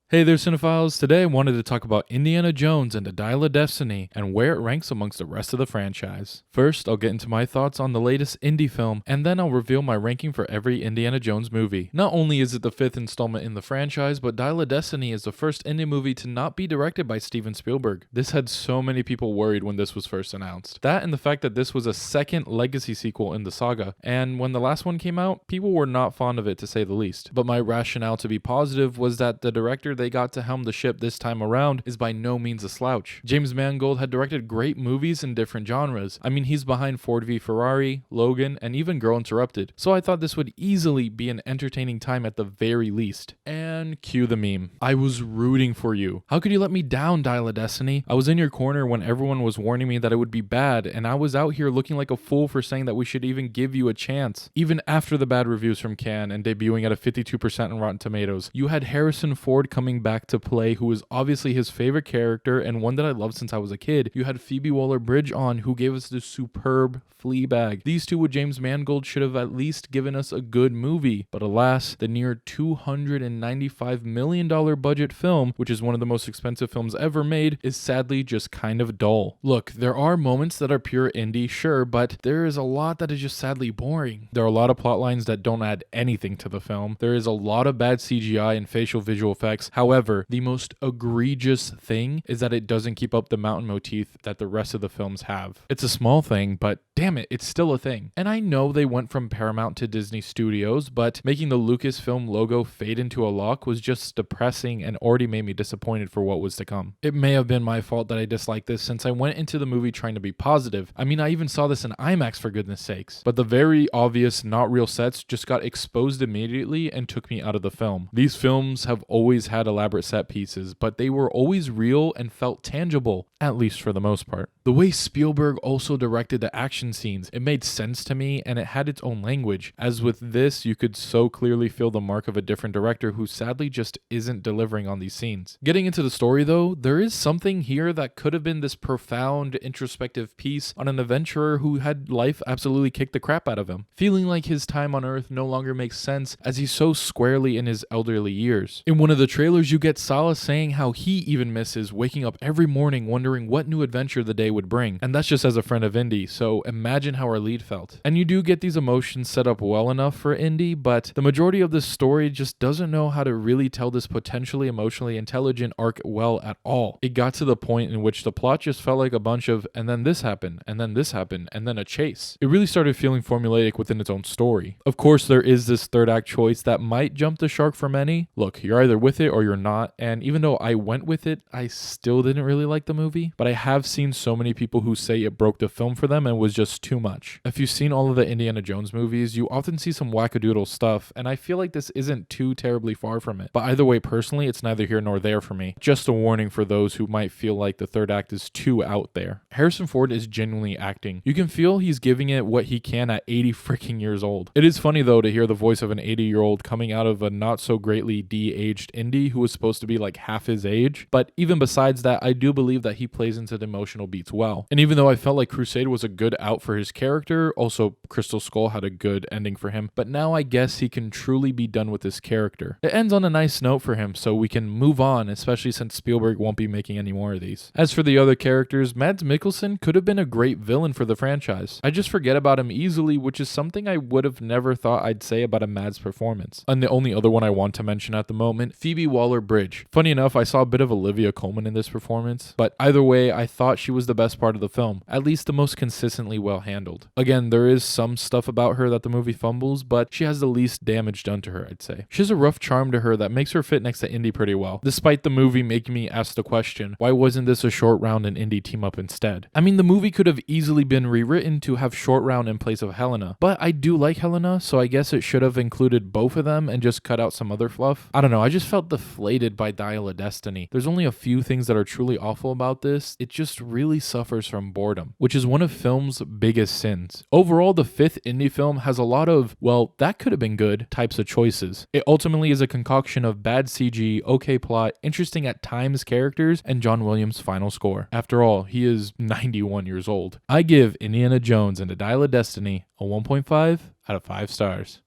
Hey there, cinephiles. Today I wanted to talk about Indiana Jones and the Dial of Destiny and where it ranks amongst the rest of the franchise. First, I'll get into my thoughts on the latest indie film, and then I'll reveal my ranking for every Indiana Jones movie. Not only is it the fifth installment in the franchise, but Dial of Destiny is the first indie movie to not be directed by Steven Spielberg. This had so many people worried when this was first announced. That and the fact that this was a second legacy sequel in the saga, and when the last one came out, people were not fond of it to say the least. But my rationale to be positive was that the director they got to helm the ship this time around is by no means a slouch. James Mangold had directed great movies in different genres. I mean, he's behind Ford v Ferrari, Logan, and even Girl Interrupted. So I thought this would easily be an entertaining time at the very least. And cue the meme. I was rooting for you. How could you let me down, Dial of Destiny? I was in your corner when everyone was warning me that it would be bad, and I was out here looking like a fool for saying that we should even give you a chance. Even after the bad reviews from Cannes and debuting at a 52% on Rotten Tomatoes, you had Harrison Ford coming back to play, who is obviously his favorite character and one that I loved since I was a kid. You had Phoebe Waller-Bridge on, who gave us this superb Fleabag. These two with James Mangold should have at least given us a good movie, but alas, the near $295 million budget film, which is one of the most expensive films ever made, is sadly just kind of dull. Look, there are moments that are pure indie, sure, but there is a lot that is just sadly boring. There are a lot of plot lines that don't add anything to the film. There is a lot of bad CGI and facial visual effects. However, the most egregious thing is that it doesn't keep up the mountain motif that the rest of the films have. It's a small thing, but damn it, it's still a thing. And I know they went from Paramount to Disney Studios, but making the Lucasfilm logo fade into a lock was just depressing and already made me disappointed for what was to come. It may have been my fault that I disliked this since I went into the movie trying to be positive. I mean, I even saw this in IMAX for goodness sakes. But the very obvious not real sets just got exposed immediately and took me out of the film. These films have always had elaborate set pieces, but they were always real and felt tangible, at least for the most part. The way Spielberg also directed the action scenes, it made sense to me and it had its own language. As with this, you could so clearly feel the mark of a different director who sadly just isn't delivering on these scenes. Getting into the story though, there is something here that could have been this profound introspective piece on an adventurer who had life absolutely kick the crap out of him, feeling like his time on Earth no longer makes sense as he's so squarely in his elderly years. In one of the trailers, you get Sala saying how he even misses waking up every morning wondering what new adventure the day would bring, and that's just as a friend of Indy, so imagine how our lead felt. And you do get these emotions set up well enough for Indy, but the majority of this story just doesn't know how to really tell this potentially emotionally intelligent arc well at all. It got to the point in which the plot just felt like a bunch of and then this happened, and then this happened, and then a chase. It really started feeling formulaic within its own story. Of course, there is this third act choice that might jump the shark for many. Look, you're either with it or you're not, and even though I went with it, I still didn't really like the movie, but I have seen so many people who say it broke the film for them and was just too much. If you've seen all of the Indiana Jones movies, you often see some wackadoodle stuff, and I feel like this isn't too terribly far from it. But either way, personally, it's neither here nor there for me. Just a warning for those who might feel like the third act is too out there. Harrison Ford is genuinely acting. You can feel he's giving it what he can at 80 freaking years old. It is funny though to hear the voice of an 80-year-old coming out of a not so greatly de-aged Indy who was supposed to be like half his age, but even besides that, I do believe that he plays into the emotional beats well. And even though I felt like Crusade was a good out for his character, also Crystal Skull had a good ending for him, but now I guess he can truly be done with this character. It ends on a nice note for him, so we can move on, especially since Spielberg won't be making any more of these. As for the other characters, Mads Mikkelsen could have been a great villain for the franchise. I just forget about him easily, which is something I would have never thought I'd say about a Mads performance. And the only other one I want to mention at the moment, Phoebe Waller-Bridge. Funny enough, I saw a bit of Olivia Colman in this performance, but either way, I thought she was the best part of the film, at least the most consistently well handled. Again, there is some stuff about her that the movie fumbles, but she has the least damage done to her, I'd say. She has a rough charm to her that makes her fit next to Indy pretty well, despite the movie making me ask the question, why wasn't this a Short Round and Indy team up instead? I mean, the movie could have easily been rewritten to have Short Round in place of Helena, but I do like Helena, so I guess it should have included both of them and just cut out some other fluff. I don't know, I just felt deflated by Dial of Destiny. There's only a few things that are truly awful about this. It just really suffers from boredom, which is one of film's biggest sins. Overall, the fifth indie film has a lot of, well, that could have been good types of choices. It ultimately is a concoction of bad CG, okay plot, interesting at times characters, and John Williams' final score. After all, he is 91 years old. I give Indiana Jones and the Dial of Destiny a 1.5 out of 5 stars.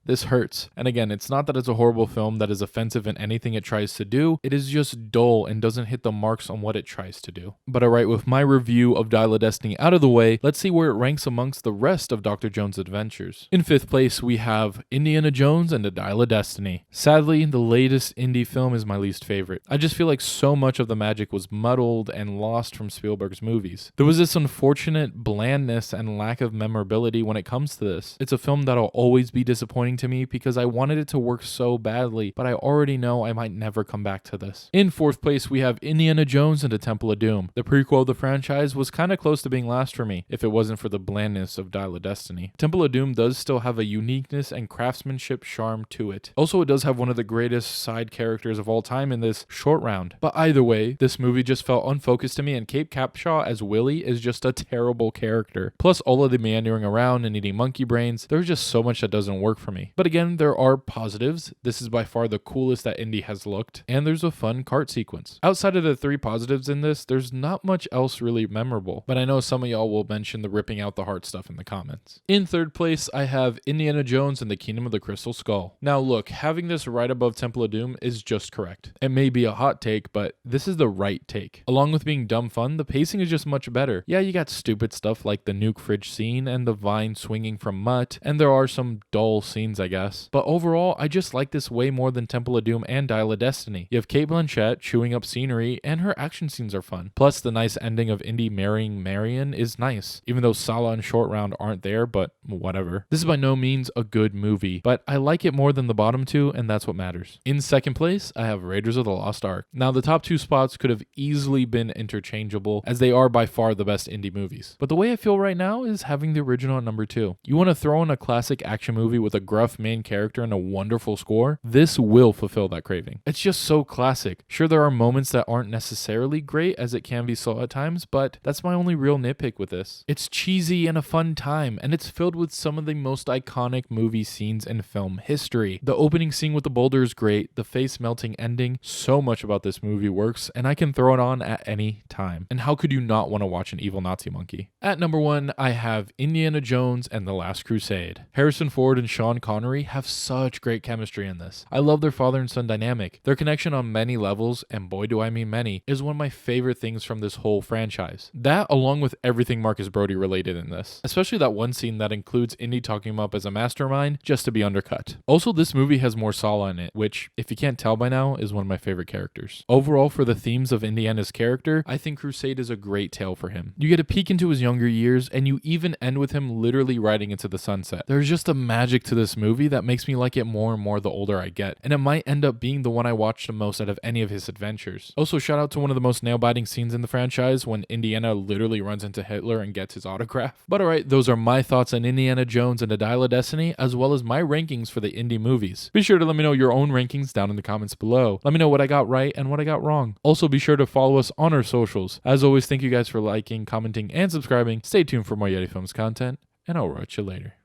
this hurts. And again, it's not that it's a horrible film that is offensive in anything it tries to do, it is just dull and doesn't hit the marks on what it tries to do. But alright, with my review of Dial of Destiny out of the way, let's see where it ranks amongst the rest of Dr. Jones' adventures. In 5th place, we have Indiana Jones and the Dial of Destiny. Sadly, the latest indie film is my least favorite. I just feel like so much of the magic was muddled and lost from Spielberg's movies. There was this unfortunate blandness and lack of memorability when it comes to this. It's a film that'll always be disappointing to me because I wanted it to work so badly, but I already know I might never come back to this. In 4th place, we have Indiana Jones and the Temple of Doom. The prequel of the franchise was kind of close to being last for me, if it wasn't for the blandness of Dial of Destiny. Temple of Doom does still have a uniqueness and craftsmanship charm to it. Also, it does have one of the greatest side characters of all time in this short round. But either way, this movie just felt unfocused to me, and Kate Capshaw as Willie is just a terrible character. Plus, all of the meandering around and eating monkey brains, there's just so much that doesn't work for me. But again, there are positives. This is by far the coolest that Indy has looked, and there's a fun cart sequence. Outside of the 3 positives in this, there's not much else really memorable, but I know some of y'all will mention the ripping out the heart stuff in the comments. In 3rd place, I have Indiana Jones and the Kingdom of the Crystal Skull. Now look, having this right above Temple of Doom is just correct. It may be a hot take, but this is the right take. Along with being dumb fun, the pacing is just much better. Yeah, you got stupid stuff like the nuke fridge scene and the vine swinging from Mutt, and there are some dull scenes, I guess. But overall, I just like this way more than Temple of Doom and Dial of Destiny. You have Cate Blanchett chewing up scenery, and her action scenes are fun. Plus, the nice ending of Indy marrying Marion is nice, even though Sala and Short Round aren't there, but whatever. This is by no means a good movie, but I like it more than the bottom 2, and that's what matters. In 2nd place, I have Raiders of the Lost Ark. Now, the top 2 spots could have easily been interchangeable, as they are by far the best indie movies. But the way I feel right now is having the original at number 2. You want to throw in a classic action movie with a gruff main character and a wonderful score? This will fulfill that craving. It's just so classic. Sure, there are moments that aren't necessarily great, as it can be slow at times, but that's my only real nitpick with this. It's cheesy and a fun time, and it's filled with some of the most iconic movie scenes in film history. The opening scene with the boulder is great, the face melting ending, so much about this movie works, and I can throw it on at any time. And how could you not want to watch an evil Nazi monkey? At number 1, I have Indiana Jones and the Last Crusade. Harrison Ford and Sean Connery have such great chemistry in this. I love their father and son dynamic. Their connection on many levels, and boy do I mean many, is one of my favorite things from this whole franchise. That, along with everything Marcus Brody related in this. Especially that one scene that includes Indy talking him up as a mastermind, just to be undercut. Also, this movie has more Sala in it, which, if you can't tell by now, is one of my favorite characters. Overall, for the themes of Indiana's character, I think Crusade is a great tale for him. You get a peek into his younger years, and you even end with him literally riding into the sunset. There's just a magic to this movie that makes me like it more and more the older I get, and it might end up being the one I watch the most out of any of his adventures. Also, shout out to one of the most nail-biting scenes in the franchise when Indiana literally runs into Hitler and gets his autograph. But alright, those are my thoughts on Indiana Jones and the Dial of Destiny, as well as my rankings for the indie movies. Be sure to let me know your own rankings down in the comments below. Let me know what I got right and what I got wrong. Also, be sure to follow us on our socials. As always, thank you guys for liking, commenting, and subscribing. Stay tuned for more Yeti Films content, and I'll watch you later.